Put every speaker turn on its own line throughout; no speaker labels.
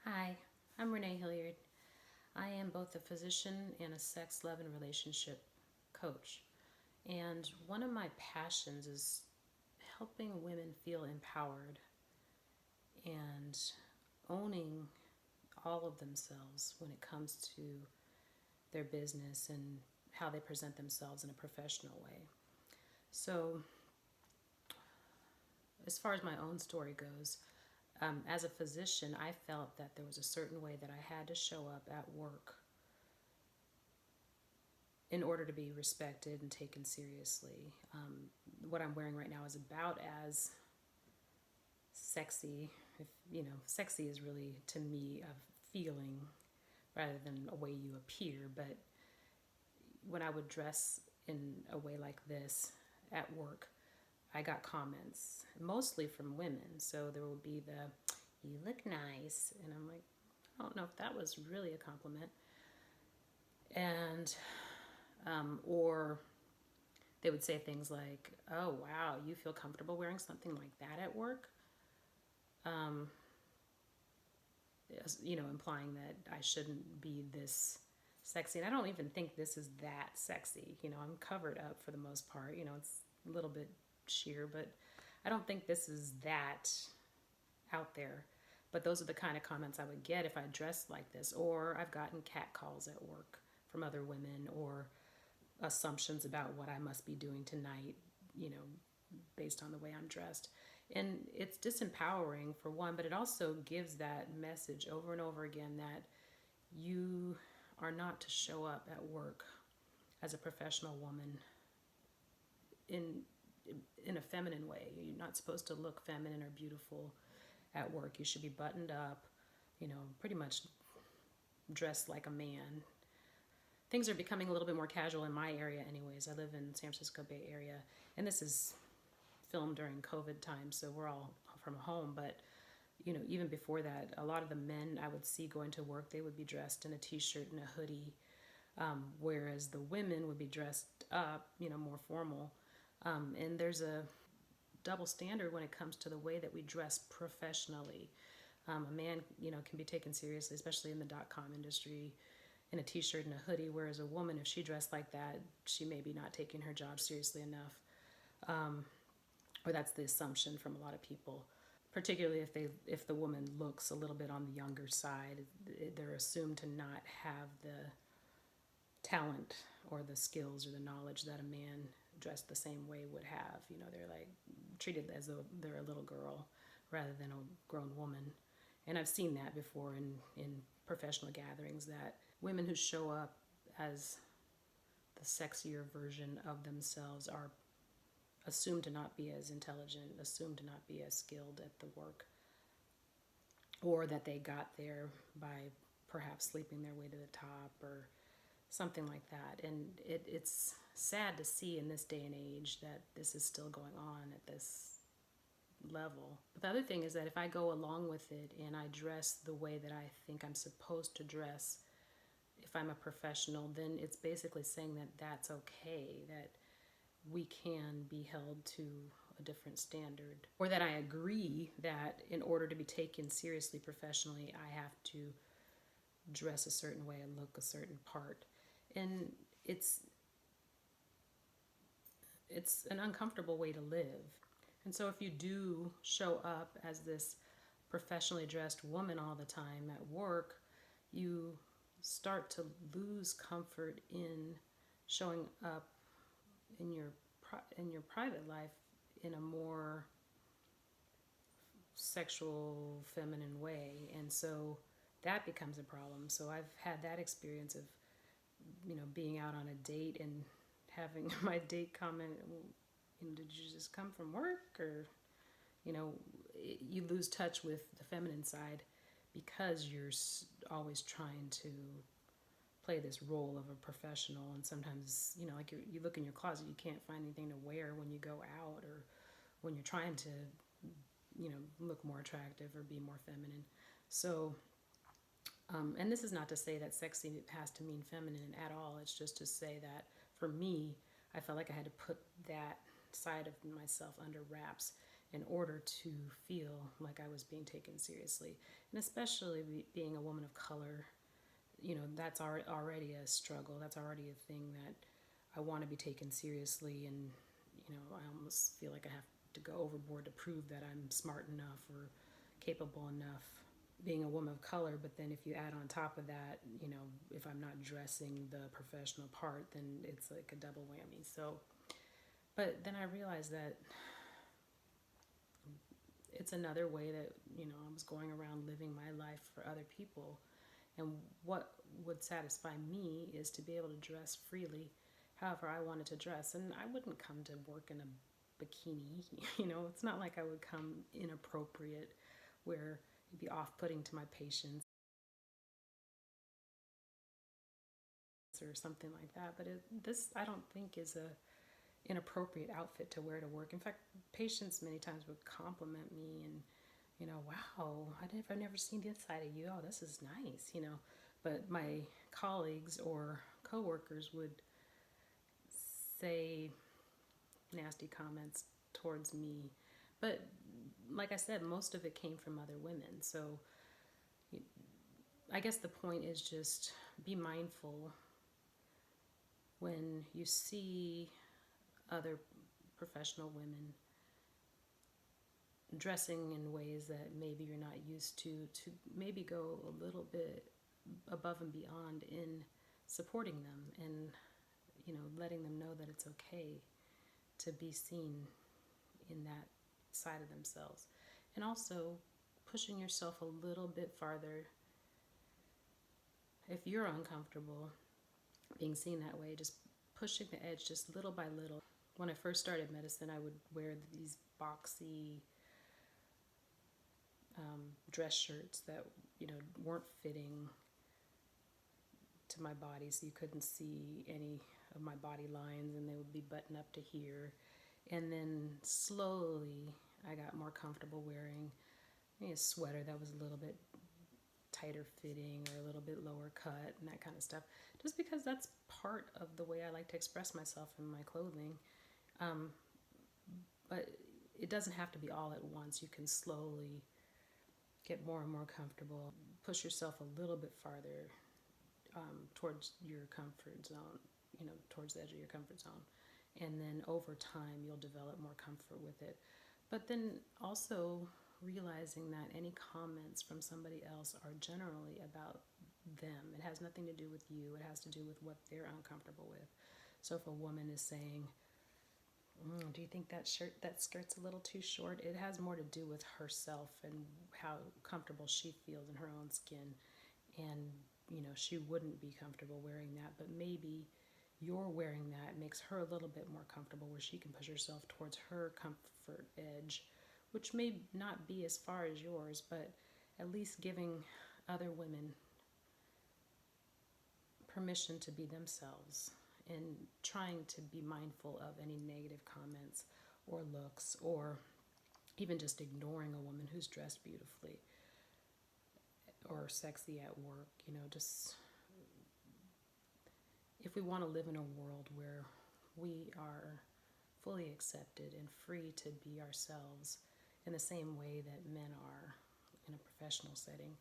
Hi, I'm Renee Hilliard. I am both a physician and a sex, love, and relationship coach. And one of my passions is helping women feel empowered and owning all of themselves when it comes to their business and how they present themselves in a professional way. So, as far as my own story goes, as a physician, I felt that there was a certain way that I had to show up at work in order to be respected and taken seriously. What I'm wearing right now is about as sexy. If you know, sexy is really to me a feeling rather than a way you appear. But when I would dress in a way like this at work, I got comments mostly from women. So there would be "You look nice," and I'm like, I don't know if that was really a compliment. And or they would say things like, "Oh wow, you feel comfortable wearing something like that at work," um, implying that I shouldn't be this sexy. And I don't even think this is that sexy. I'm covered up for the most part. It's a little bit sheer, but I don't think this is that out there. But those are the kind of comments I would get if I dressed like this. Or I've gotten cat calls at work from other women, or assumptions about what I must be doing tonight, you know, based on the way I'm dressed. And it's disempowering for one, but it also gives that message over and over again that you are not to show up at work as a professional woman in in a feminine way. You're not supposed to look feminine or beautiful at work. You should be buttoned up, pretty much dressed like a man. Things are becoming a little bit more casual in my area anyways. I live in San Francisco Bay Area, and this is filmed during COVID time, so we're all from home. But even before that, a lot of the men I would see going to work, they would be dressed in a t-shirt and a hoodie, whereas the women would be dressed up, more formal. And there's a double standard when it comes to the way that we dress professionally. A man, can be taken seriously, especially in the .com industry, in a t-shirt and a hoodie, whereas a woman, if she dressed like that, she may be not taking her job seriously enough. Or that's the assumption from a lot of people, particularly if the woman looks a little bit on the younger side. They're assumed to not have the talent or the skills or the knowledge that a man dressed the same way would have. They're like treated as though they're a little girl rather than a grown woman. And I've seen that before in professional gatherings, that women who show up as the sexier version of themselves are assumed to not be as intelligent, assumed to not be as skilled at the work, or that they got there by perhaps sleeping their way to the top or something like that. And it's sad to see in this day and age that this is still going on at this level. But the other thing is that if I go along with it and I dress the way that I think I'm supposed to dress, if I'm a professional, then it's basically saying that that's okay, that we can be held to a different standard, or that I agree that in order to be taken seriously professionally, I have to dress a certain way and look a certain part. And it's an uncomfortable way to live. And so if you do show up as this professionally dressed woman all the time at work, you start to lose comfort in showing up in your private life in a more sexual, feminine way. And so that becomes a problem. So I've had that experience of, being out on a date and having my date comment, did you just come from work? Or, you know, you lose touch with the feminine side because you're always trying to play this role of a professional. And sometimes, like you look in your closet, you can't find anything to wear when you go out, or when you're trying to, look more attractive or be more feminine. So, and this is not to say that sexy has to mean feminine at all. It's just to say that for me, I felt like I had to put that side of myself under wraps in order to feel like I was being taken seriously. And especially being a woman of color, that's already a struggle. That's already a thing that I want to be taken seriously. And, I almost feel like I have to go overboard to prove that I'm smart enough or capable enough being a woman of color. But then if you add on top of that, if I'm not dressing the professional part, then it's like a double whammy. So, but then I realized that it's another way that, I was going around living my life for other people. And what would satisfy me is to be able to dress freely however I wanted to dress. And I wouldn't come to work in a bikini, it's not like I would come inappropriate where it'd be off-putting to my patients or something like that. But this, I don't think, is a inappropriate outfit to wear to work. In fact, patients many times would compliment me and, wow, I've never seen the inside of you. Oh, this is nice, But my colleagues or coworkers would say nasty comments towards me. But like I said, most of it came from other women. So I guess the point is just be mindful when you see other professional women dressing in ways that maybe you're not used to maybe go a little bit above and beyond in supporting them and, letting them know that it's okay to be seen in that side of themselves. And also pushing yourself a little bit farther if you're uncomfortable being seen that way, just pushing the edge just little by little. When I first started medicine, I would wear these boxy dress shirts that, weren't fitting to my body, so you couldn't see any of my body lines, and they would be buttoned up to here. And then slowly I got more comfortable wearing a sweater that was a little bit tighter fitting or a little bit lower cut and that kind of stuff, just because that's part of the way I like to express myself in my clothing. But it doesn't have to be all at once. You can slowly get more and more comfortable, push yourself a little bit farther towards your comfort zone, towards the edge of your comfort zone. And then over time, you'll develop more comfort with it. But then also realizing that any comments from somebody else are generally about them. It has nothing to do with you. It has to do with what they're uncomfortable with. So if a woman is saying, do you think that skirt's a little too short? It has more to do with herself and how comfortable she feels in her own skin. And, she wouldn't be comfortable wearing that, but maybe you're wearing that makes her a little bit more comfortable where she can push herself towards her comfort edge, which may not be as far as yours, but at least giving other women permission to be themselves and trying to be mindful of any negative comments or looks, or even just ignoring a woman who's dressed beautifully or sexy at work. Just if we want to live in a world where we are fully accepted and free to be ourselves in the same way that men are in a professional setting,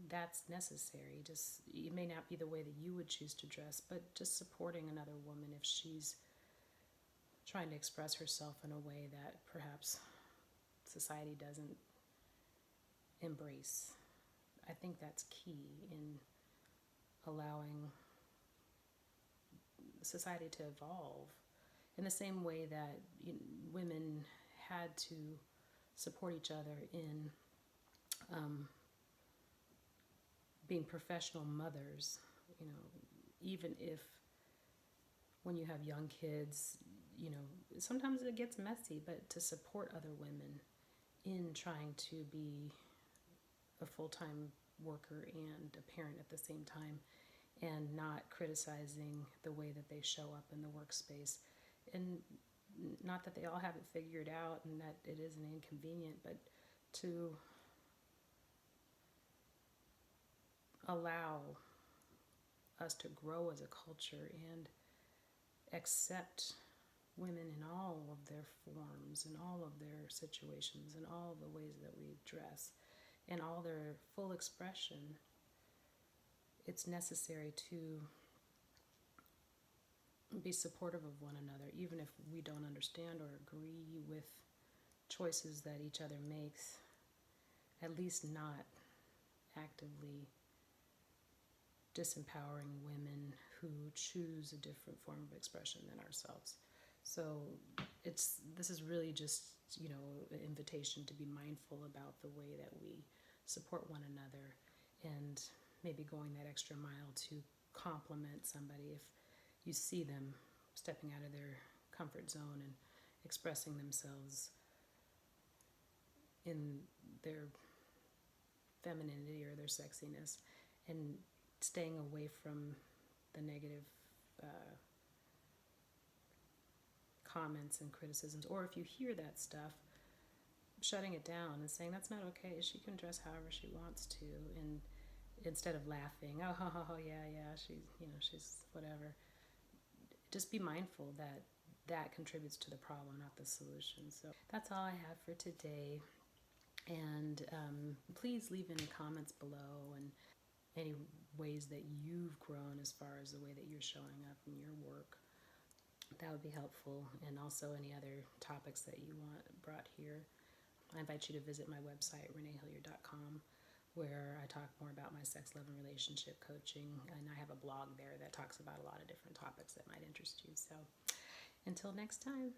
that's necessary. Just, it may not be the way that you would choose to dress, but just supporting another woman if she's trying to express herself in a way that perhaps society doesn't embrace. I think that's key in allowing society to evolve in the same way that women had to support each other in being professional mothers. Even if when you have young kids, sometimes it gets messy, but to support other women in trying to be a full-time worker and a parent at the same time, and not criticizing the way that they show up in the workspace. And not that they all have it figured out and that it isn't inconvenient, but to allow us to grow as a culture and accept women in all of their forms, in all of their situations, in all the ways that we dress, in all their full expression. It's necessary to be supportive of one another, even if we don't understand or agree with choices that each other makes, at least not actively disempowering women who choose a different form of expression than ourselves. So this is really just, an invitation to be mindful about the way that we support one another, and maybe going that extra mile to compliment somebody if you see them stepping out of their comfort zone and expressing themselves in their femininity or their sexiness, and staying away from the negative comments and criticisms. Or if you hear that stuff, shutting it down and saying that's not okay. She can dress however she wants to, and instead of laughing, oh yeah, she's whatever. Just be mindful that that contributes to the problem, not the solution. So that's all I have for today. And please leave any comments below, and any ways that you've grown as far as the way that you're showing up in your work. That would be helpful. And also any other topics that you want brought here. I invite you to visit my website, reneehilliard.com, where I talk more about my sex, love, and relationship coaching. And I have a blog there that talks about a lot of different topics that might interest you. So until next time.